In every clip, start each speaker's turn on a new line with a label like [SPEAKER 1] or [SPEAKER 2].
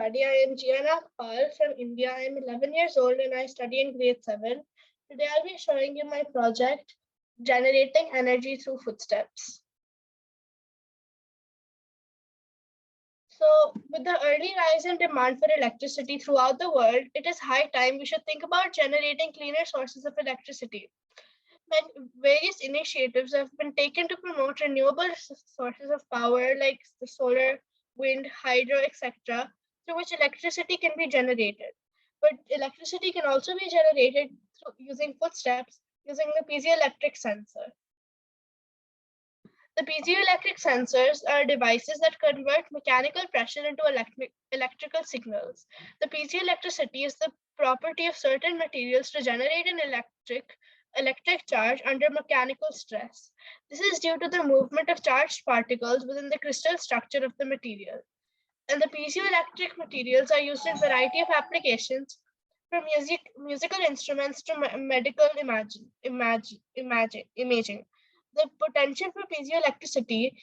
[SPEAKER 1] everybody. I am Jiya Nagpal from India. I am 11 years old and I study in grade 7. Today I'll be showing you my project, Generating Energy Through Footsteps. So, with the early rise in demand for electricity throughout the world, it is high time we should think about generating cleaner sources of electricity. Various initiatives have been taken to promote renewable sources of power like the solar, wind, hydro, etc., through which electricity can be generated. But electricity can also be generated using footsteps using the piezoelectric sensor. The piezoelectric sensors are devices that convert mechanical pressure into electrical signals. The piezoelectricity is the property of certain materials to generate an electric charge under mechanical stress. This is due to the movement of charged particles within the crystal structure of the material. And the piezoelectric materials are used in a variety of applications, from musical instruments to medical imaging. The potential for piezoelectricity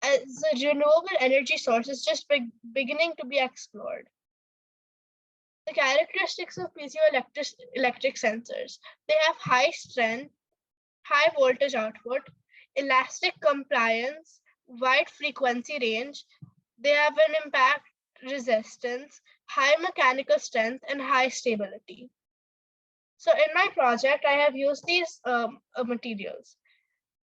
[SPEAKER 1] as a renewable energy source is just beginning to be explored. The characteristics of piezoelectric sensors: they have high strength, high voltage output, elastic compliance, wide frequency range. They have an impact resistance, high mechanical strength, and high stability. So in my project, I have used these materials.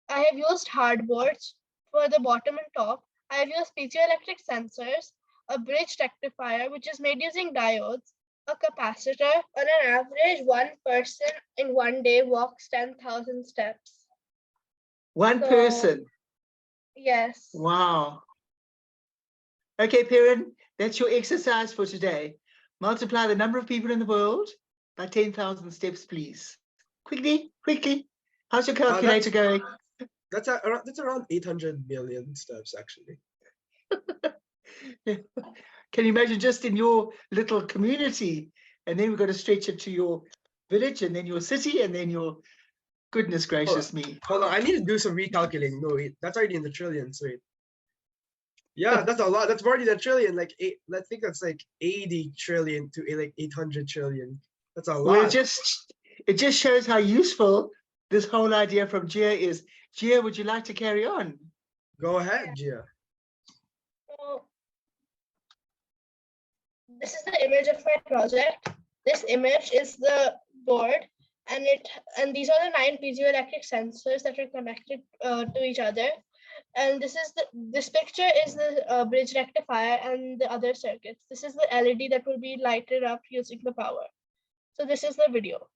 [SPEAKER 1] I have used hardboards for the bottom and top. I have used piezoelectric sensors, a bridge rectifier, which is made using diodes, a capacitor. On an average, one person in one day walks 10,000 steps.
[SPEAKER 2] One person?
[SPEAKER 1] Yes.
[SPEAKER 2] Wow. Okay, Piran, that's your exercise for today. Multiply the number of people in the world by 10,000 steps, please. Quickly. How's your calculator going?
[SPEAKER 3] That's around 800 million steps, actually.
[SPEAKER 2] Can you imagine just in your little community, and then we've got to stretch it to your village, and then your city, and then your, goodness gracious me.
[SPEAKER 3] Hold on, I need to do some recalculating. No, wait, that's already in the trillions. Wait. Yeah, that's a lot. That's more than a trillion. Like I think that's like 80 trillion to like 800 trillion. That's a lot.
[SPEAKER 2] Well, it just shows how useful this whole idea from Jiya is. Jiya, would you like to carry on?
[SPEAKER 3] Go ahead, Jiya.
[SPEAKER 1] So, this is the image of my project. This image is the board, and these are the 9 piezoelectric sensors that are connected to each other. And this picture is the bridge rectifier and the other circuits. This is the LED that will be lighted up using the power. So this is the video.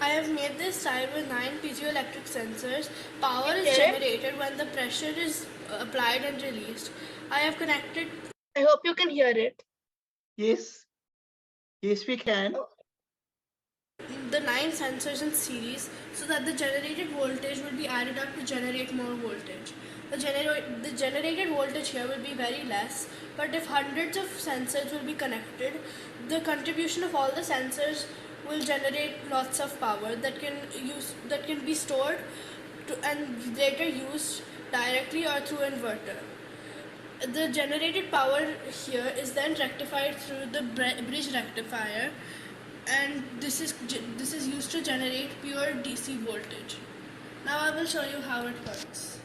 [SPEAKER 4] I have made this tile with 9 piezoelectric sensors. Power is generated when the pressure is applied and released. I have connected.
[SPEAKER 1] I hope you can hear it.
[SPEAKER 2] Yes. Yes, we can.
[SPEAKER 4] The 9 sensors in series so that the generated voltage will be added up to generate more voltage. The generated voltage here will be very less, but if hundreds of sensors will be connected, the contribution of all the sensors will generate lots of power that can be stored and later used directly or through inverter. The generated power here is then rectified through the bridge rectifier, and this is used to generate pure DC voltage. Now I will show you how it works.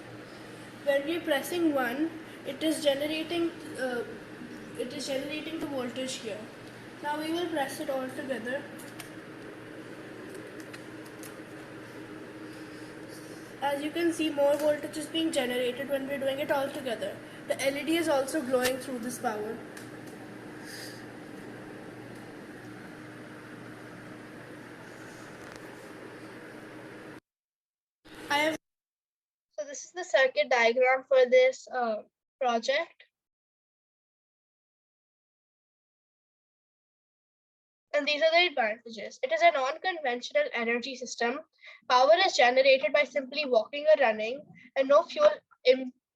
[SPEAKER 4] When we are pressing 1, it is generating the voltage here. Now we will press it all together. As you can see, more voltage is being generated when we are doing it all together. The LED is also glowing through this power.
[SPEAKER 1] So this is the circuit diagram for this project. And these are the advantages. It is a non-conventional energy system. Power is generated by simply walking or running, and no fuel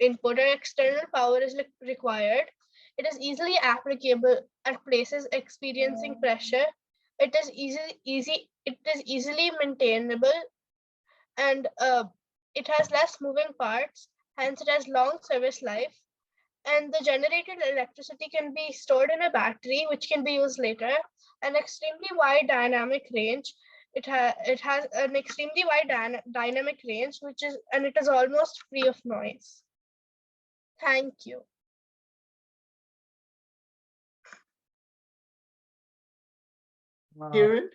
[SPEAKER 1] input or external power is required. It is easily applicable at places experiencing pressure. It is easily maintainable, and it has less moving parts. Hence, it has long service life. And the generated electricity can be stored in a battery, which can be used later. An extremely wide dynamic range. It has an extremely wide dynamic range, and it is almost free of noise. Thank you.
[SPEAKER 2] Kieran?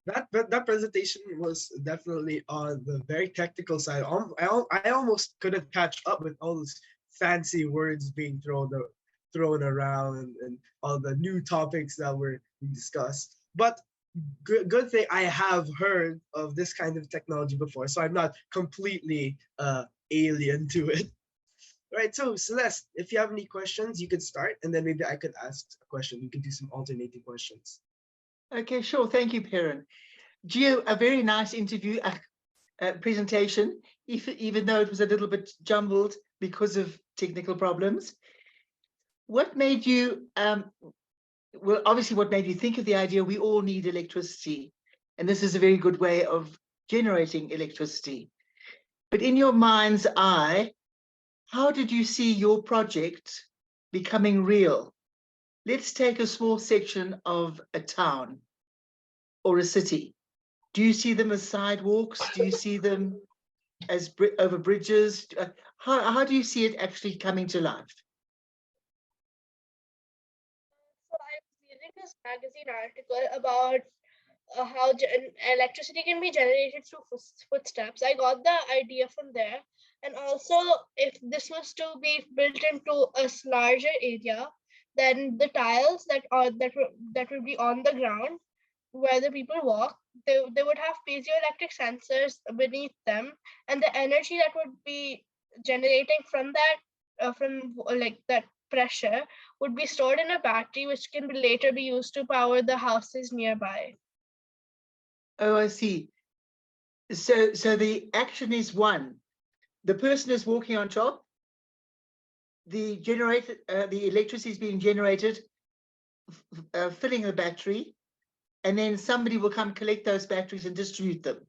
[SPEAKER 3] That presentation was definitely on the very technical side. I almost couldn't catch up with all those fancy words being thrown around and all the new topics that were discussed. But good thing I have heard of this kind of technology before, so I'm not completely alien to it. Right. So Celeste, if you have any questions, you could start, and then maybe I could ask a question. We could do some alternating questions.
[SPEAKER 2] Okay, sure. Thank you, Perrin. Jiya, a very nice interview, presentation, even though it was a little bit jumbled because of technical problems. What made you, well, obviously what made you think of the idea we all need electricity, and this is a very good way of generating electricity. But in your mind's eye, how did you see your project becoming real? Let's take a small section of a town or a city. Do you see them as sidewalks? Do you see them as over bridges? How do you see it actually coming to life?
[SPEAKER 1] So I was reading this magazine article about how electricity can be generated through footsteps. I got the idea from there. And also, if this was to be built into a larger area, then the tiles that would be on the ground where the people walk, they would have piezoelectric sensors beneath them, and the energy that would be generating from that from like that pressure would be stored in a battery, which can be later be used to power the houses nearby.
[SPEAKER 2] Oh, I see. So the action is one. The person is walking on top. The electricity is being generated, filling the battery, and then somebody will come collect those batteries and distribute them.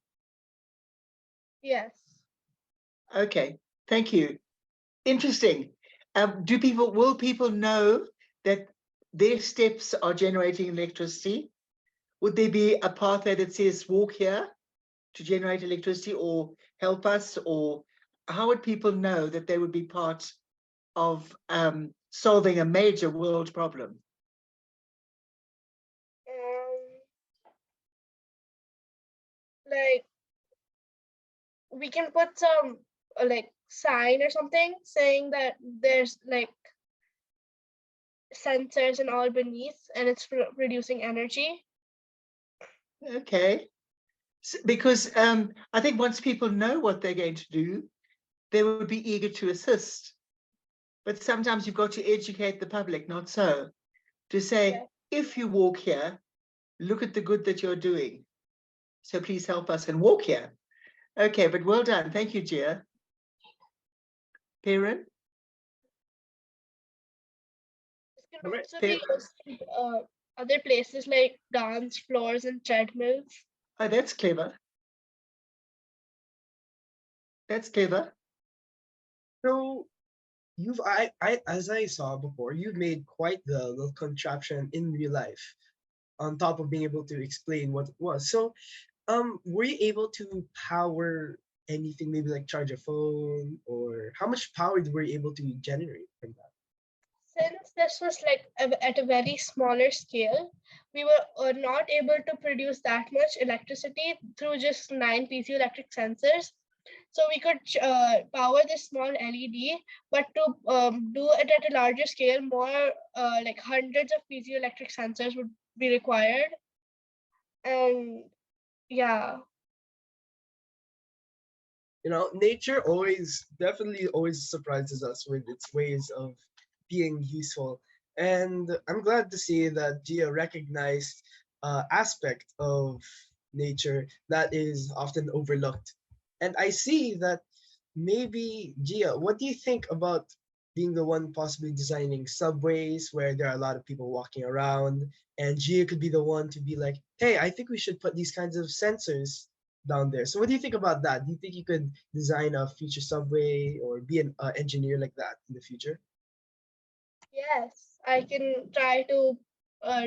[SPEAKER 1] Yes.
[SPEAKER 2] Okay, thank you. Interesting. Will people know that their steps are generating electricity? Would there be a pathway that says walk here to generate electricity, or help us, or how would people know that they would be part of solving a major world problem?
[SPEAKER 1] Like we can put some like sign or something saying that there's like sensors and all beneath, and it's producing energy.
[SPEAKER 2] Okay, because I think once people know what they're going to do, they would be eager to assist. But sometimes you've got to educate the public, not so. To say,
[SPEAKER 1] Yeah.
[SPEAKER 2] if you walk here, look at the good that you're doing. So please help us and walk here. Okay, but well done. Thank you, Jiya. Perrin?
[SPEAKER 1] This can
[SPEAKER 3] All right.
[SPEAKER 1] also be used in other places like dance floors and treadmills.
[SPEAKER 2] Oh, that's clever. That's clever.
[SPEAKER 3] So as I saw before, you've made quite the little contraption in real life, on top of being able to explain what it was. So, were you able to power anything, maybe like charge a phone, or how much power were you able to generate from that?
[SPEAKER 1] Since this was like at a very smaller scale, we were not able to produce that much electricity through just 9 piezoelectric sensors. So we could power this small LED, but to do it at a larger scale, more like hundreds of piezoelectric sensors would be required. And yeah,
[SPEAKER 3] You know, nature definitely always surprises us with its ways of being useful. And I'm glad to see that Gia recognized aspect of nature that is often overlooked. And I see that maybe Gia, what do you think about being the one possibly designing subways where there are a lot of people walking around, and Gia could be the one to be like, hey, I think we should put these kinds of sensors down there. So what do you think about that? Do you think you could design a future subway or be an engineer like that in the future?
[SPEAKER 1] Yes, I can try to uh,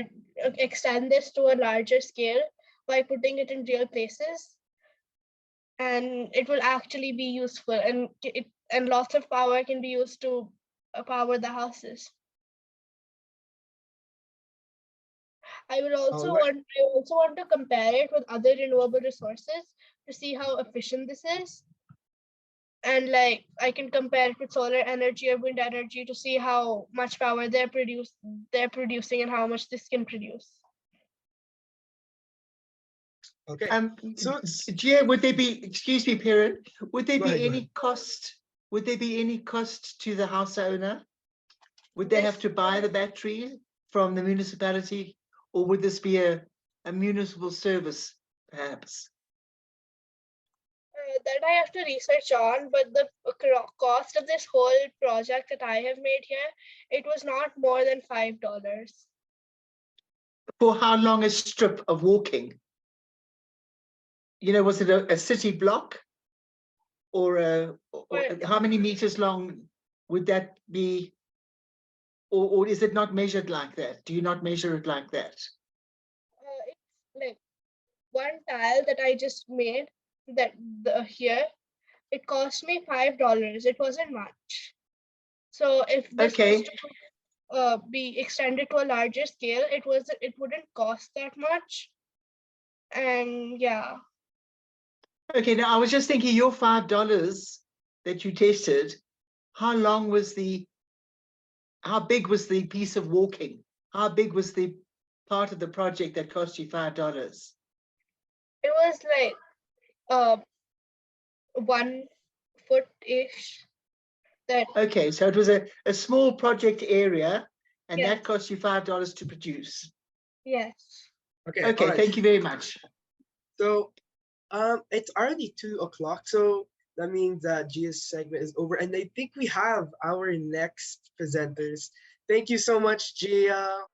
[SPEAKER 1] extend this to a larger scale by putting it in real places, and it will actually be useful, and lots of power can be used to power the houses.
[SPEAKER 3] All right.
[SPEAKER 1] I also want to compare it with other renewable resources to see how efficient this is. And like I can compare it with solar energy or wind energy to see how much power they're producing and how much this can produce.
[SPEAKER 3] Okay.
[SPEAKER 2] Um,
[SPEAKER 3] So it's
[SPEAKER 2] Jiya, would there be, excuse me, Piran, would there
[SPEAKER 3] go
[SPEAKER 2] be
[SPEAKER 3] ahead. Go ahead.
[SPEAKER 2] any cost? Would there be any cost to the house owner? Would they have
[SPEAKER 1] This
[SPEAKER 2] to buy the battery from the municipality, or would this be a municipal service, perhaps?
[SPEAKER 1] that I have to research on, but the cost of this whole project that I have made here, it was not more than $5.
[SPEAKER 2] For how long a strip of walking? You know, was it a city block, or
[SPEAKER 1] But
[SPEAKER 2] how many meters long would that be? Or is it not measured like that? Do you not measure it like that?
[SPEAKER 1] it's like one tile that I just made that here, it cost me $5. It wasn't much. So if this was
[SPEAKER 2] Okay,
[SPEAKER 1] to be extended to a larger scale, it wouldn't cost that much. And yeah,
[SPEAKER 2] okay. Now I was just thinking, your $5 that you tested, how long was how big was the piece of walking? How big was the part of the project that cost you $5?
[SPEAKER 1] it was like 1 foot ish. That
[SPEAKER 2] Okay, so it was a small project area, and that
[SPEAKER 1] yes,
[SPEAKER 2] cost you $5 to produce.
[SPEAKER 1] yes.
[SPEAKER 3] Okay. All
[SPEAKER 2] Okay,
[SPEAKER 3] right.
[SPEAKER 2] thank you very much.
[SPEAKER 3] So it's already 2 o'clock. So that means that Gia's segment is over, and I think we have our next presenters. Thank you so much, Gia.